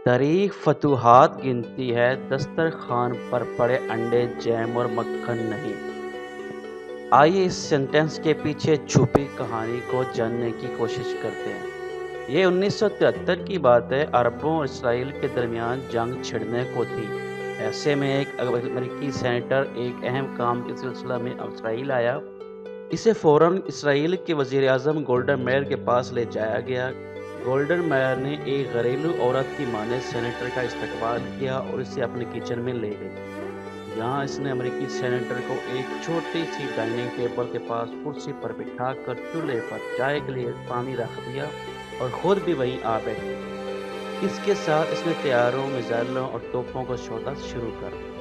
تاریخ فتوحات گنتی ہے، دسترخوان پر پڑے انڈے، جیم اور مکھن نہیں۔ آئیے اس سینٹنس کے پیچھے چھپی کہانی کو جاننے کی کوشش کرتے ہیں۔ یہ 1973 کی بات ہے۔ عربوں اور اسرائیل کے درمیان جنگ چھڑنے کو تھی۔ ایسے میں ایک امریکی سینیٹر ایک اہم کام کے سلسلہ میں اسرائیل آیا۔ اسے فوراً اسرائیل کے وزیر اعظم گولڈا میئر کے پاس لے جایا گیا۔ گولڈا میئر نے ایک گھریلو عورت کی مانند سینیٹر کا استقبال کیا اور اسے اپنے کچن میں لے گئی۔ یہاں اس نے امریکی سینیٹر کو ایک چھوٹی سی ڈائننگ ٹیبل کے پاس کرسی پر بٹھا کر چولہے پر چائے کے لیے پانی رکھ دیا اور خود بھی وہیں آ بیٹھی۔ اس کے ساتھ اس نے طیاروں، میزائلوں اور توپوں کا سودا شروع کر دیا۔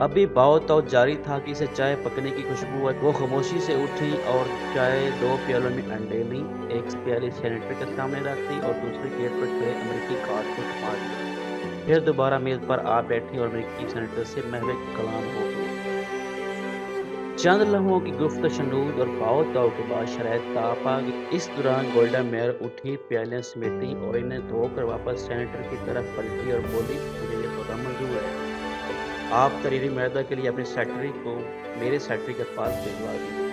ابھی باؤ تو جاری تھا کہ اسے چائے پکنے کی خوشبو آئی۔ وہ خاموشی سے اٹھی اور چائے 2 پیالوں میں انڈے لیں، ایک پیالی سینیٹر کے سامنے رکھ دی اور دوسری گیٹ پر کھڑے امریکی گارڈ کو تھما دیا۔ پھر دوبارہ میز پر آ بیٹھی اور امریکی سینیٹر سے محو کلام ہو گئی۔ چند لمحوں کی گفت و شنود اور باؤ تاؤ کے بعد شرائط تاب آ گئی۔ اس دوران گولڈا میئر اٹھی، پیالیاں سمیٹیں اور انہیں دھو کر واپس سینیٹر کی طرف پلٹی اور بولی، مجھے یہ سودا منظور ہے۔ آپ تحریری معاہدہ کے لیے اپنی سیکرٹری کو میرے سیکرٹری کے پاس بھجوا دیں۔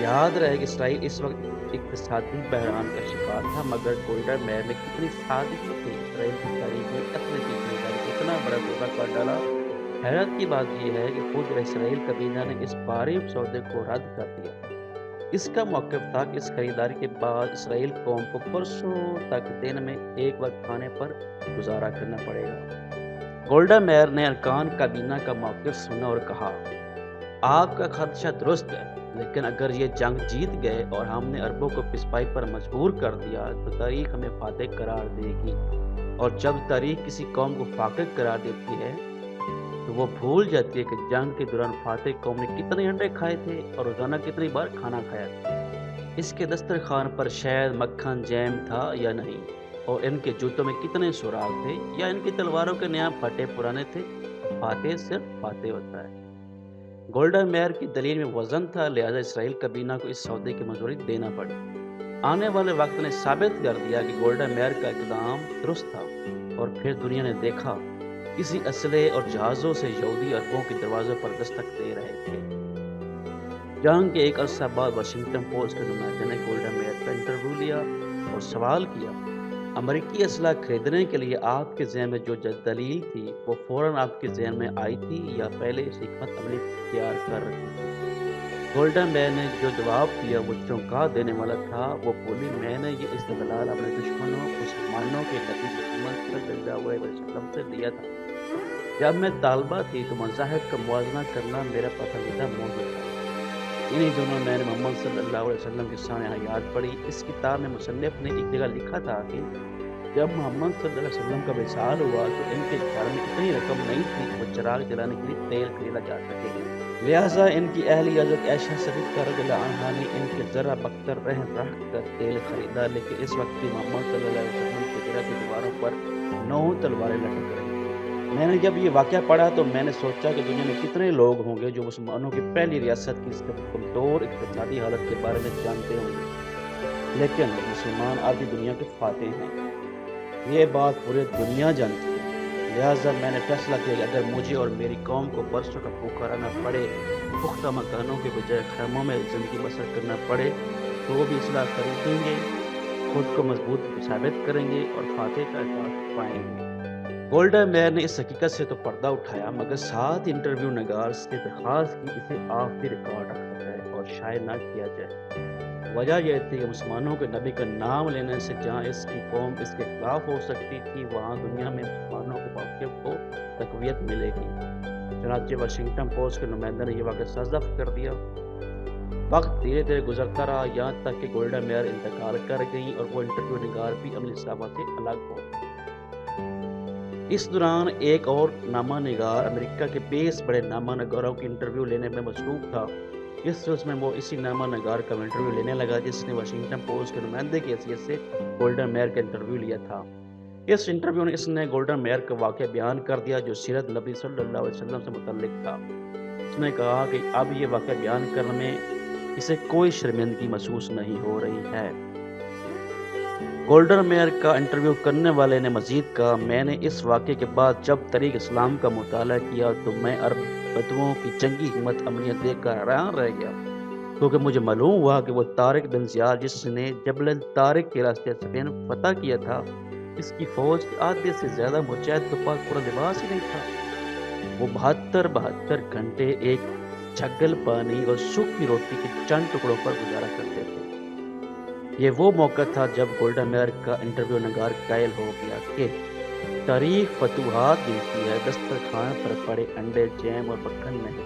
یاد رہے کہ اسرائیل اس وقت اقتصادی بحران کا شکار تھا، مگر گولڈا میئر نے کتنی سادگی سے اسرائیل کی تاریخ میں اپنے پیچھے کا اتنا بڑا سودا کر ڈالا۔ حیرت کی بات یہ ہے کہ خود اسرائیل کابینہ نے اس بھاری سودے کو رد کر دیا۔ اس کا موقف تھا کہ اس خریداری کے بعد اسرائیل قوم کو برسوں تک دن میں ایک وقت کھانے پر گزارا کرنا پڑے گا۔ گولڈا میئر نے ارکان کابینہ کا موقف سنا اور کہا، آپ کا خدشہ درست ہے، لیکن اگر یہ جنگ جیت گئے اور ہم نے عربوں کو پسپائی پر مجبور کر دیا تو تاریخ ہمیں فاتح قرار دے گی، اور جب تاریخ کسی قوم کو فاقد قرار دیتی ہے تو وہ بھول جاتی ہے کہ جنگ کے دوران فاتح قوم نے کتنے انڈے کھائے تھے اور روزانہ کتنی بار کھانا کھایا تھا، اس کے دسترخوان پر شہد، مکھن، جیم تھا یا نہیں، اور ان کے جوتوں میں کتنے سوراخ تھے، یا ان کی تلواروں کے نیا پھٹے پرانے تھے۔ فاتح صرف فاتح ہوتا ہے۔ گولڈا میئر کی دلیل میں وزن تھا، لہذا اسرائیل کابینہ کو اس سودے کی منظوری دینا پڑی۔ آنے والے وقت نے ثابت کر دیا کہ گولڈا میئر کا اقدام درست تھا، اور پھر دنیا نے دیکھا کسی اسلحے اور جہازوں سے یہودی عربوں کے دروازوں پر دستک دے رہے تھے۔ جنگ کے ایک عرصہ بعد واشنگٹن پوسٹ کے نمائندے نے گولڈا میئر کا انٹرویو لیا اور سوال کیا، امریکی اسلحہ خریدنے کے لیے آپ کے ذہن میں جو دلیل تھی وہ فوراً آپ کے ذہن میں آئی تھی یا پہلے اس حکمت عملی تیار کر رکھی تھی؟ گولڈا میئر نے جو جواب دیا وہ چونکا دینے والا تھا۔ وہ بولی، میں نے یہ استدلال اپنے دشمنوں مسلمانوں کے نبی محمد صلی اللہ علیہ وسلم سے لیا تھا۔ جب میں طالبہ تھی تو مذاہب کا موازنہ کرنا میرا پسندیدہ موضوع تھا۔ انہی دنوں میں نے محمد صلی اللہ علیہ وسلم کی شان حیات پڑھی۔ اس کتاب میں مصنف نے ایک جگہ لکھا تھا کہ جب محمد صلی اللہ علیہ وسلم کا وصال ہوا تو ان کے گھر میں اتنی رقم نہیں تھی کہ وہ چراغ جلانے کے لیے تیل خریدا جا سکے، لہٰذا ان کی اہلیہ حضرت عائشہ صدیقہ رضی اللہ عنہا نے ان کے ذرا بختر رہ کر تیل خریدا، لیکن اس وقت بھی محمد صلی اللہ علیہ وسلم کے گھر کی دیواروں پر 9 تلواریں لٹک رہی۔ میں نے جب یہ واقعہ پڑھا تو میں نے سوچا کہ دنیا میں کتنے لوگ ہوں گے جو مسلمانوں کی پہلی ریاست کی اس کمزور اقتصادی حالت کے بارے میں جانتے ہوں گے، لیکن مسلمان آج بھی دنیا کے فاتح ہیں۔ یہ بات پورے دنیا جانتی ہے، لہٰذا میں نے فیصلہ کیا کہ اگر مجھے اور میری قوم کو برسوں کا بھوکا رہنا پڑے، پختہ مکانوں کے بجائے خیموں میں زندگی بسر کرنا پڑے، تو وہ بھی اسلحہ خریدیں گے، خود کو مضبوط ثابت کریں گے اور فاتح کا احساس پائیں گے۔ گولڈا میئر نے اس حقیقت سے تو پردہ اٹھایا، مگر ساتھ انٹرویو نگار سے درخواست کی اسے آف دی ریکارڈ رکھا جائے اور شائع نہ کیا جائے۔ وجہ یہ تھی کہ مسلمانوں کے نبی کا نام لینے سے جہاں اس کی قوم اس کے خلاف ہو سکتی تھی، وہاں دنیا میں مسلمانوں کے موقف کو تقویت ملے گی۔ چنانچہ واشنگٹن پوسٹ کے نمائندے نے یہ واقعہ سرزد کر دیا۔ وقت دھیرے دھیرے گزرتا رہا، یہاں تک کہ گولڈا میئر انتقال کر گئی اور وہ انٹرویو نگار بھی عملی صحافہ سے الگ ہو گئی۔ اس دوران ایک اور نامہ نگار امریکہ کے 20 بڑے نامہ نگاروں کی انٹرویو لینے میں مصروف تھا۔ اس سلسلے میں وہ اسی نامہ نگار کا انٹرویو لینے لگا جس نے واشنگٹن پوسٹ کے نمائندے کی حیثیت سے گولڈا میئر کا انٹرویو لیا تھا۔ اس انٹرویو میں اس نے گولڈا میئر کا واقعہ بیان کر دیا جو سیرت نبی صلی اللہ علیہ وسلم سے متعلق تھا۔ اس نے کہا کہ اب یہ واقعہ بیان کرنے میں اسے کوئی شرمندگی محسوس نہیں ہو رہی ہے۔ گولڈن میئر کا انٹرویو کرنے والے نے مزید کہا، میں نے اس واقعے کے بعد جب تاریخ اسلام کا مطالعہ کیا تو میں عرب بدوؤں کی جنگی حکمت عملیاں دیکھ کر حیران رہ گیا، کیونکہ مجھے معلوم ہوا کہ وہ طارق بن زیاد جس نے جبل طارق کے راستے اسپین فتح کیا تھا، اس کی فوج کے آدھے سے زیادہ مجاہد کے پاس پورا لباس ہی نہیں تھا۔ وہ 72 گھنٹے ایک چھگل پانی اور سوکھی روٹی کے چند ٹکڑوں پر گزارا کرتے تھے۔ یہ وہ موقع تھا جب گولڈن میئر کا انٹرویو نگار قائل ہو گیا کہ تاریخ فتوحات گنتی ہے، دسترخوان پر پڑے انڈے، جیم اور مکھن نہیں۔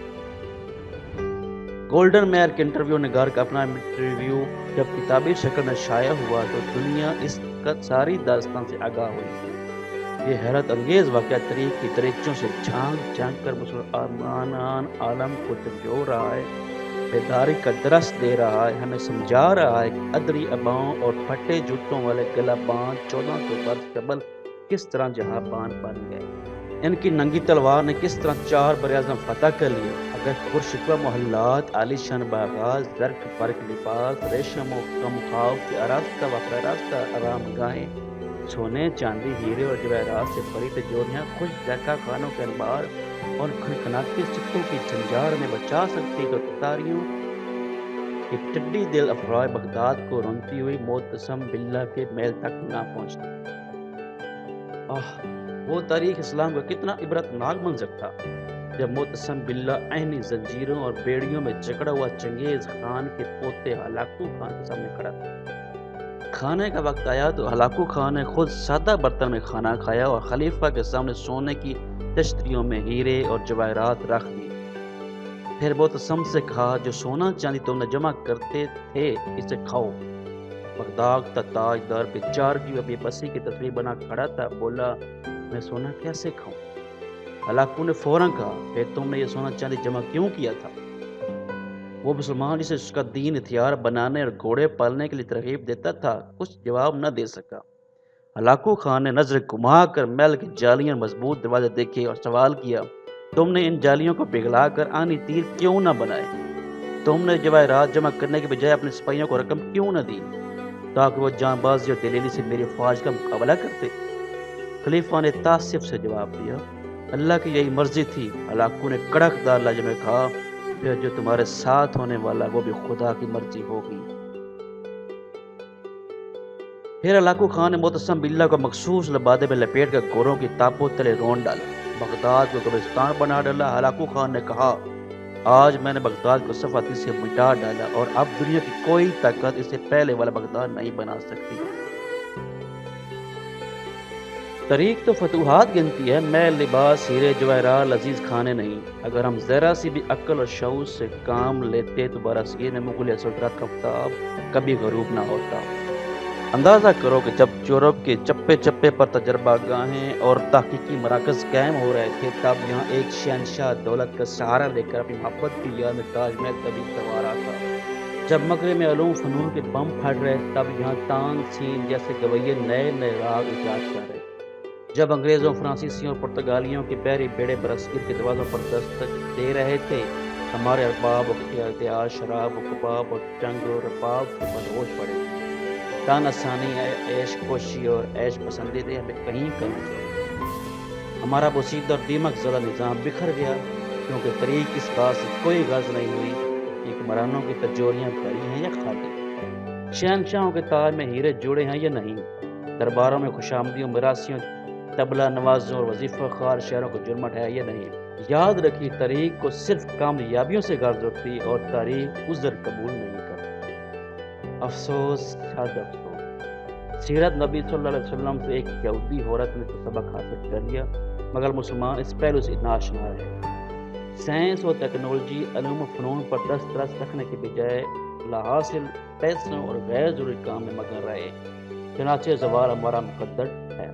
گولڈن میئر کے انٹرویو نگار کا اپنا انٹرویو جب کتابی شکل میں شائع ہوا تو دنیا اس کا ساری داستان سے آگاہ ہوئی۔ یہ حیرت انگیز واقعہ تاریخ کی دریچوں سے جھانک جھانک کر مسلمان عالم کو جھنجھوڑ رہا ہے، بیداری کا درس دے رہا ہے، ہمیں سمجھا رہا ہے کہ ادری اباؤں اور پھٹے جوتوں والے گلا باندھ 1400 برس قبل کس طرح جہاں بان بن گئے۔ ان کی ننگی تلوار نے کس طرح 4 براعظم فتح کر لیے۔ اگر پرشکوہ محلات، عالیشان باغات، زرق فرق لباس، ریشم و کمخاو سے آراستہ و پیراستہ آرام گاہیں، سونے، چاندی، ہیرے اور جواہرات سے بھری تجوریاں، خوش ذائقہ کھانوں کے انبار اور کھنکھناتے سکوں کی جھنجھار میں بچا سکتی تو تاریوں کی ٹڈی دل افرائے بغداد کو رونتی ہوئی معتصم باللہ کے محل تک نہ پہنچتی۔ وہ تاریخ اسلام کا کتنا عبرتناک منظر تھا جب معتصم باللہ عینی زنجیروں اور بیڑیوں میں جکڑا ہوا چنگیز خان کے پوتے ہلاکو خان کے سامنے کھڑا تھا۔ کھانے کا وقت آیا تو ہلاکو خان نے خود سادہ برتن میں کھانا کھایا اور خلیفہ کے سامنے سونے کی تشتریوں میں ہیرے اور جواہرات رکھ دی۔ پھر معتصم سے کہا، جو سونا چاندی تم نے جمع کرتے تھے اسے کھاؤ۔ بغداد کا تاجدار بے چارگی و بے بسی کی تصویر بنا کھڑا تھا، بولا، میں سونا کیسے کھاؤں؟ ہلاکو نے فوراً کہا، پھر تم نے یہ سونا چاندی جمع کیوں کیا تھا؟ وہ مسلمان جسے اس کا دین ہتھیار بنانے اور گھوڑے پالنے کے لیے ترغیب دیتا تھا کچھ جواب نہ دے سکا۔ ہلاکو خان نے نظر گھما کر محل کی جالیاں مضبوط دروازے دیکھے اور سوال کیا، تم نے ان جالیوں کو پگھلا کر آنی تیر کیوں نہ بنائے؟ تم نے جواہرات جمع کرنے کے بجائے اپنے سپاہیوں کو رقم کیوں نہ دی تاکہ وہ جاں بازی اور دلیری سے میری فوج کا مقابلہ کرتے؟ خلیفہ نے تعصب سے جواب دیا، اللہ کی یہی مرضی تھی۔ ہلاکو نے کڑک دار لہجے میں کہا، پھر جو تمہارے ساتھ ہونے والا وہ بھی خدا کی مرضی ہوگی۔ پھر ہلاکو خان نے معتصم باللہ کو مخصوص لبادے میں لپیٹ کر گوروں کی تاپوں تلے رون ڈالا، بغداد کو قبرستان بنا ڈالا۔ ہلاکو خان نے کہا، آج میں نے بغداد کو صفحاتی سے مٹا ڈالا اور اب دنیا کی کوئی طاقت اسے پہلے والا بغداد نہیں بنا سکتی۔ تاریخ تو فتوحات گنتی ہے، محل، لباس، ہیرے جواہرات، لذیذ کھانے نہیں۔ اگر ہم ذرا سی بھی عقل اور شعور سے کام لیتے تو برصغیر میں مغلیہ سلطنت کا آفتاب کبھی غروب نہ ہوتا۔ اندازہ کرو کہ جب یورپ کے چپے چپے پر تجربہ گاہیں اور تحقیقی مراکز قائم ہو رہے تھے، تب یہاں ایک شہنشاہ دولت کا سہارا لے کر اپنی محبت کی یاد میں تاج محل کبھی سنوارا تھا۔ جب مغرب میں علوم فنون کے بم پھٹ رہے، تب یہاں تان سین جیسے گویے نئے نئے راگ ایجاد کر رہے۔ جب انگریزوں، فرانسیسیوں اور پرتگالیوں کے بحری بیڑے برصغیر کے دروازوں پر دستک دے رہے تھے، ہمارے ارباب و اختیار شراب و کباب اور جنگ و رباب سے مدہوش پڑے۔ تان آسانی، عیش کوشی اور عیش پسندی ہمیں کہیں کرنا چاہیے۔ ہمارا بوسیدہ اور دیمک زدہ نظام بکھر گیا، کیونکہ تاریخ اس بات سے کوئی غرض نہیں ہوئی کہ حکمرانوں کی تجوریاں بھری ہیں یا خالی، شہنشاہوں کے تاج میں ہیرے جوڑے ہیں یا نہیں، درباروں میں خوشامدیوں، مراسیوں، طبلہ نوازوں اور وظیفہ خوار شہروں کو جرمٹ ہے یا نہیں۔ یاد رکھیے، تاریخ کو صرف کامیابیوں سے غرض ہوتی اور تاریخ عذر قبول نہیں کرتی۔ افسوس، شاد افسوس، سیرت نبی صلی اللہ علیہ وسلم سے ایک یہودی عورت نے تو سبق حاصل کر لیا، مگر مسلمان اس پہلو سے ناشنا رہے۔ سائنس و ٹیکنالوجی، علوم و فنون پر دسترس رکھنے کے بجائے لاحاصل پیسوں اور غیر ضروری کام میں مگن رہے، چنانچہ زوال ہمارا مقدر ہے۔